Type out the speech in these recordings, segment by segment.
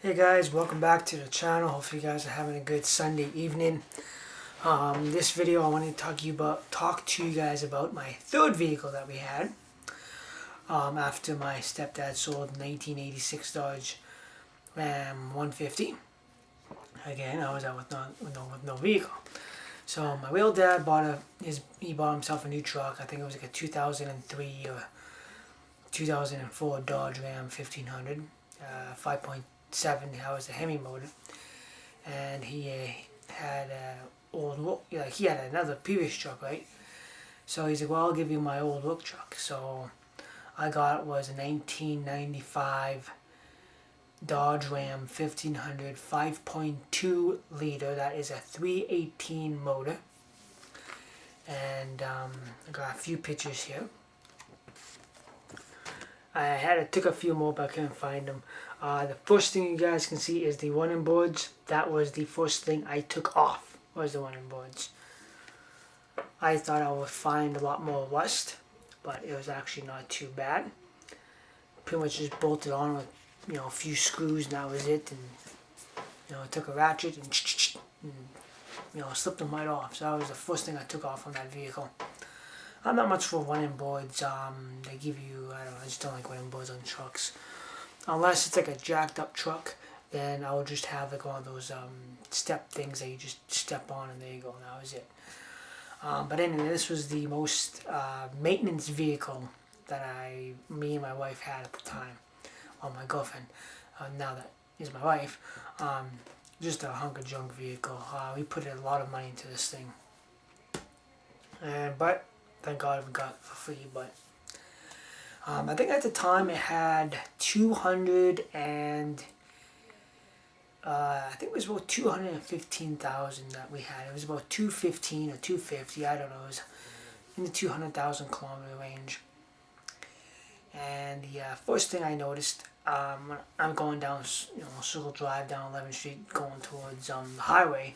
Hey guys, welcome back to the channel. Hopefully you guys are having a good Sunday evening. This video I want to talk to you guys about my third vehicle that we had after my stepdad sold 1986 Dodge Ram 150. Again, I was out with no vehicle. So my real dad bought himself a new truck. I think it was like a 2003 or 2004 Dodge Ram 1500, 5.7 hours of Hemi motor, and he had he had another previous truck, right? So he's like, well, I'll give you my old work truck. So I got was a 1995 Dodge Ram 1500 5.2 liter. That is a 318 motor, and I got a few pictures here. I took a few more, but I couldn't find them. The first thing you guys can see is the running boards. That was the first thing I took off, was the running boards. I thought I would find a lot more rust, but it was actually not too bad. Pretty much just bolted on with a few screws, and that was it. And I took a ratchet and slipped them right off. So that was the first thing I took off on that vehicle. I'm not much for running boards. They give you, I just don't like running boards on trucks. Unless it's like a jacked up truck, then I would just have like one of those step things that you just step on and there you go, and that was it. But anyway, this was the most maintenance vehicle that me and my wife had at the time. Well, my girlfriend, now that is my wife. Just a hunk of junk vehicle. We put a lot of money into this thing. But thank God we got it for free. But I think at the time it had 200 and I think it was about 215,000 that we had. It was about 215 or 250. I don't know. It was in the 200,000 kilometer range. And the first thing I noticed, I'm going down, Circle Drive down 11th Street, going towards the highway.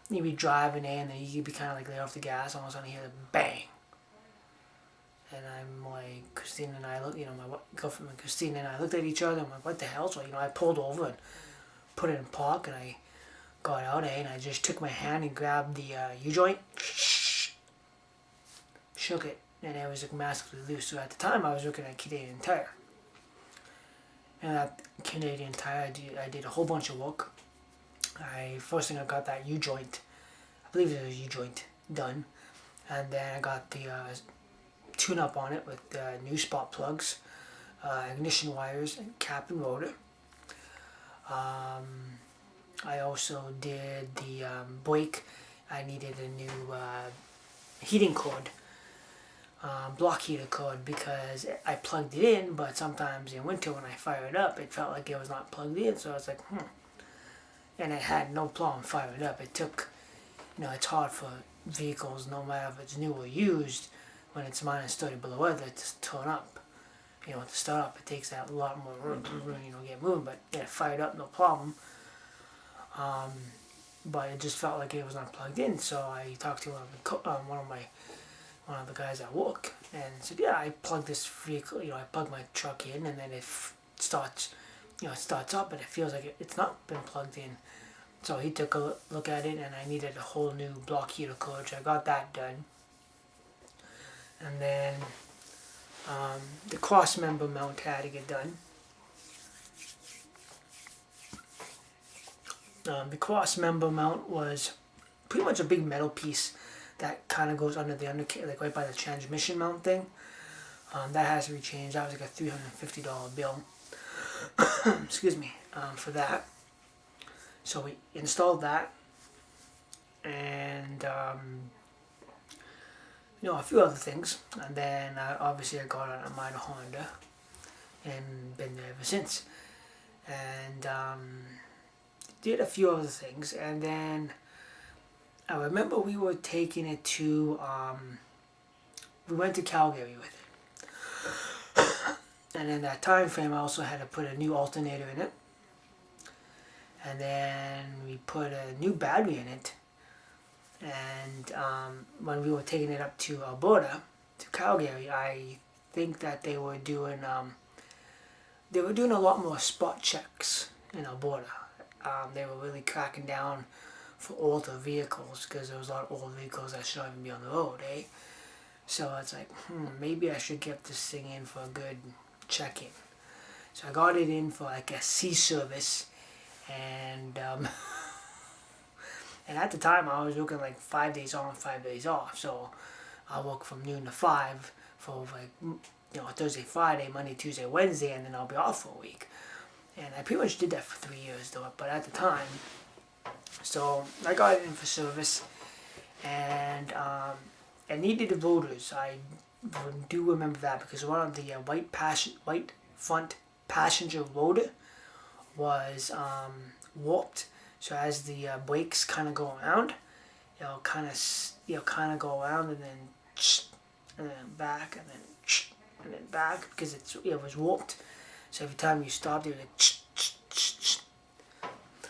You'd be driving in, and you'd be kind of like lay off the gas, all of a sudden you hear the bang. And I'm like, Christina and I my girlfriend Christina and I looked at each other. I'm like, what the hell? So I pulled over and put it in park, and I got out, and I just took my hand and grabbed the U-joint, shook it, and it was like massively loose. So at the time I was looking at Canadian Tire, and at Canadian Tire I did a whole bunch of work. First thing I got that U-joint, I believe it was U-joint, done, and then I got the tune-up on it with new spark plugs, ignition wires, and cap and rotor. I also did the brake. I needed a new heating cord, block heater cord, because I plugged it in, but sometimes in winter when I fire it up, it felt like it was not plugged in, so I was like, and it had no problem firing it up. It took, it's hard for vehicles, no matter if it's new or used, when it's minus 30 below weather, to turn up. To start up, it takes a lot more room to get moving, but it fired up, no problem. But it just felt like it was not plugged in, so I talked to one of the guys at work, and said, yeah, I plugged this vehicle, I plugged my truck in, and then it starts, it starts up, but it feels like it's not been plugged in. So he took a look at it, and I needed a whole new block heater cord, so I got that done. And then the cross member mount had to get done. The cross member mount was pretty much a big metal piece that kind of goes under the undercarriage, like right by the transmission mount thing. That has to be changed. That was like a $350 bill. Excuse me, for that. So we installed that, and a few other things, and then obviously I got on a minor Honda and been there ever since, and did a few other things. And then I remember we were taking it to we went to Calgary with it, and in that time frame I also had to put a new alternator in it, and then we put a new battery in it. And when we were taking it up to Alberta, to Calgary, I think that they were doing a lot more spot checks in Alberta. They were really cracking down for older vehicles because there was a lot of old vehicles that shouldn't even be on the road, eh? So it's like, maybe I should get this thing in for a good check-in. So I got it in for like a C service, and and at the time I was working like 5 days on, 5 days off. So I work from noon to 5 for like, Thursday, Friday, Monday, Tuesday, Wednesday, and then I'll be off for a week. And I pretty much did that for 3 years though, but at the time, so I got it in for service, and I needed the rotors. I do remember that because one of the white front passenger rotor was warped. So as the brakes kind of go around, it'll kind of go around and then back and then back because it was warped. So every time you stopped, it was like.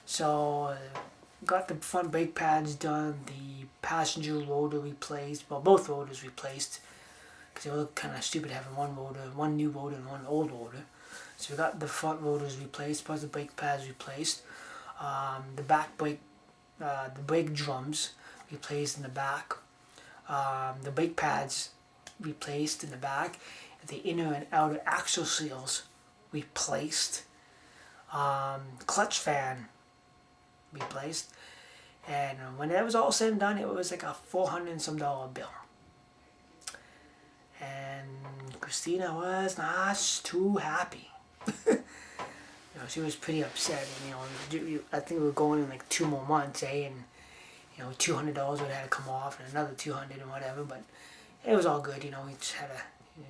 So got the front brake pads done, the passenger rotor replaced, well, both rotors replaced because they look kind of stupid having one new rotor and one old rotor. So we got the front rotors replaced, plus the brake pads replaced, the back brake, the brake drums replaced in the back, the brake pads replaced in the back, the inner and outer axle seals replaced, clutch fan replaced, and when that was all said and done, it was like a $400 and some bill. And Christina was not too happy. She was pretty upset. And, I think we were going in like 2 more months, and $200 would have to come off, and another $200 and whatever. But it was all good. We just had to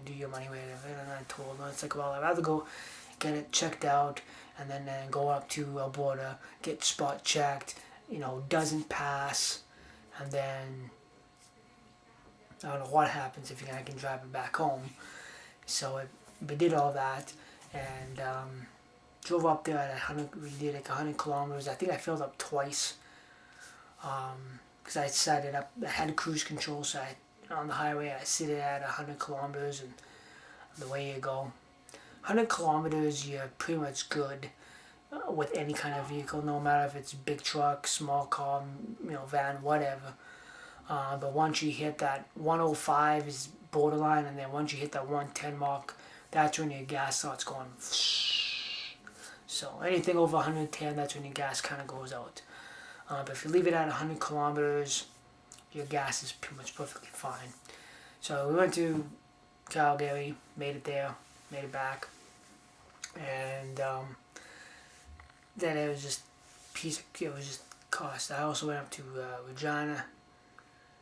do your money with it. And I told her, it's like, well, I'd rather go get it checked out, and then go up to Alberta, get spot checked, doesn't pass, and then I don't know what happens if I can drive it back home. So we did all that, and drove up there at 100. We did like 100 kilometers. I think I filled up twice because I set it up. I had cruise control, so on the highway I set it at 100 kilometers, and the way you go. 100 kilometers, you're pretty much good with any kind of vehicle, no matter if it's big truck, small car, van, whatever. But once you hit that 105 is borderline, and then once you hit that 110 mark, that's when your gas starts going. So anything over 110, that's when your gas kind of goes out. But if you leave it at 100 kilometers, your gas is pretty much perfectly fine. So we went to Calgary, made it there, made it back, and then it was just cost. I also went up to Regina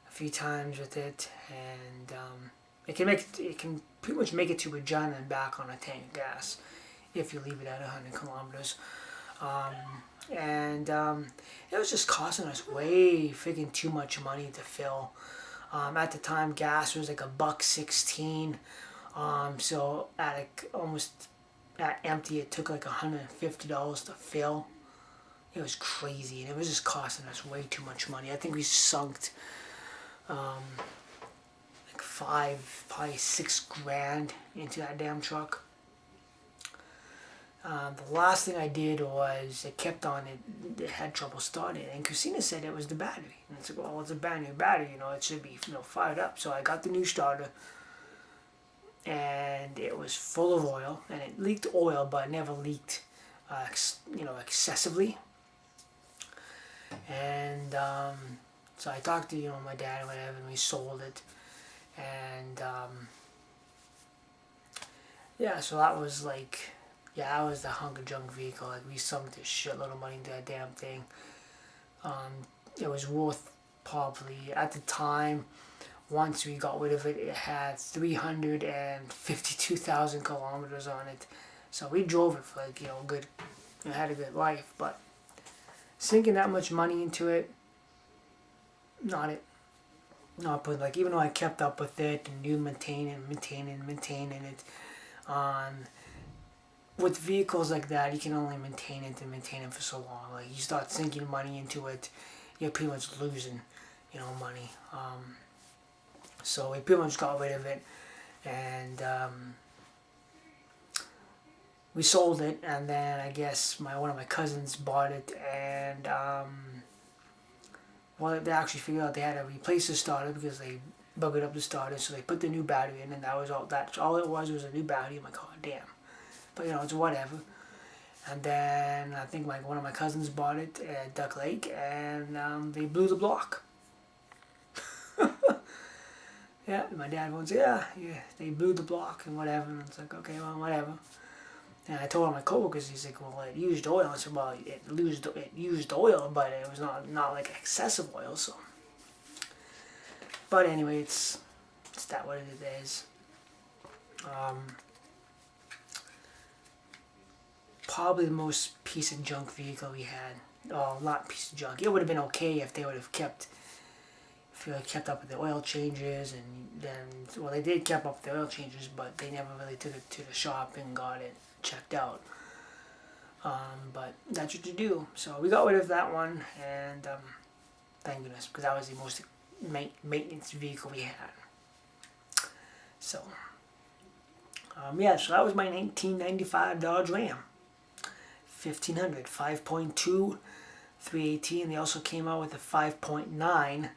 a few times with it, and it can pretty much make it to Regina and back on a tank of gas if you leave it at 100 kilometers. And it was just costing us way freaking too much money to fill. At the time, gas was like $1.16. So almost at empty, it took like $150 to fill. It was crazy, and it was just costing us way too much money. I think we sunk like probably $6,000 into that damn truck. The last thing I did was it kept on, it had trouble starting, and Christina said it was the battery. And it's like, well, it's a brand new battery, it should be fired up. So I got the new starter, and it was full of oil, and it leaked oil, but it never leaked, excessively. And so I talked to my dad or whatever, and we sold it, and so that was like. Yeah, that was the hunk of junk vehicle. Like, we sunk this shitload of money into that damn thing. It was worth probably, at the time, once we got rid of it, it had 352,000 kilometers on it. So we drove it for like, good, had a good life. But sinking that much money into it, not it. Not put, like, even though I kept up with it and you maintaining it, with vehicles like that, you can only maintain it for so long. Like, you start sinking money into it, you're pretty much losing, money. So we pretty much got rid of it, and we sold it, and then I guess one of my cousins bought it, and well, they actually figured out they had to replace the starter because they buggered up the starter, so they put the new battery in, and that was all. That's all it was a new battery. I'm like, oh damn, but you know, it's whatever. And then I think one of my cousins bought it at Duck Lake, and they blew the block. Yeah, my dad was, yeah, they blew the block and whatever. And it's like, okay, well, whatever. And I told my coworkers, he's like, well, it used oil. I said, well, it used oil, but it was not like excessive oil. So, but anyway, it's that what it is. Probably the most piece of junk vehicle we had. Oh, not piece of junk. It would have been okay if they would have kept up with the oil changes, and then, well, they did keep up with the oil changes, but they never really took it to the shop and got it checked out. But that's what you do. So we got rid of that one, and thank goodness, because that was the most maintenance vehicle we had. So, yeah, so that was my 1995 Dodge Ram 1500, 5.2, 318. They also came out with a 5.9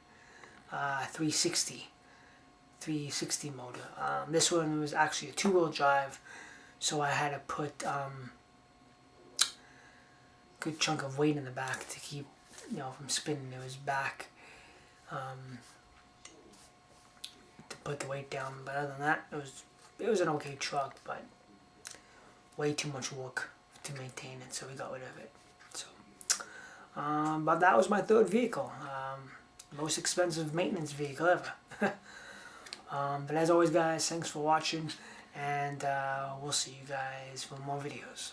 360 motor. This one was actually a two-wheel drive, so I had to put good chunk of weight in the back to keep, you know, from spinning. It was back to put the weight down, but other than that, it was an okay truck, but way too much work to maintain it, so we got rid of it. So, but that was my third vehicle. Most expensive maintenance vehicle ever. But as always, guys, thanks for watching, and we'll see you guys for more videos.